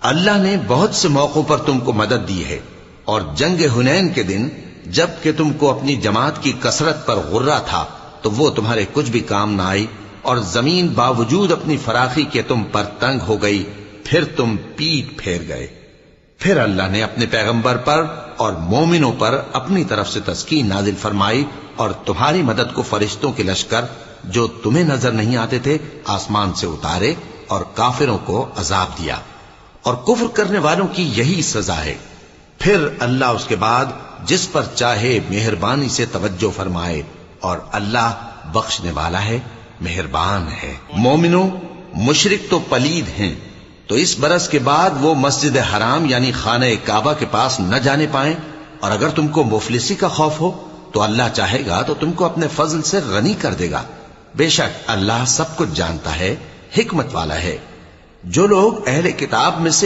اللہ نے بہت سے موقعوں پر تم کو مدد دی ہے، اور جنگ حنین کے دن جب کہ تم کو اپنی جماعت کی کثرت پر غرہ تھا تو وہ تمہارے کچھ بھی کام نہ آئی، اور زمین باوجود اپنی فراخی کے تم پر تنگ ہو گئی، پھر تم پیٹ پھیر گئے۔ پھر اللہ نے اپنے پیغمبر پر اور مومنوں پر اپنی طرف سے تسکین نازل فرمائی، اور تمہاری مدد کو فرشتوں کے لشکر جو تمہیں نظر نہیں آتے تھے آسمان سے اتارے، اور کافروں کو عذاب دیا، اور کفر کرنے والوں کی یہی سزا ہے۔ پھر اللہ اس کے بعد جس پر چاہے مہربانی سے توجہ فرمائے، اور اللہ بخشنے والا ہے، مہربان ہے۔ مومنوں، مشرک تو پلید ہیں، تو اس برس کے بعد وہ مسجد حرام یعنی خانہ کعبہ کے پاس نہ جانے پائیں، اور اگر تم کو مفلسی کا خوف ہو تو اللہ چاہے گا تو تم کو اپنے فضل سے غنی کر دے گا۔ بے شک اللہ سب کچھ جانتا ہے، حکمت والا ہے۔ جو لوگ اہل کتاب میں سے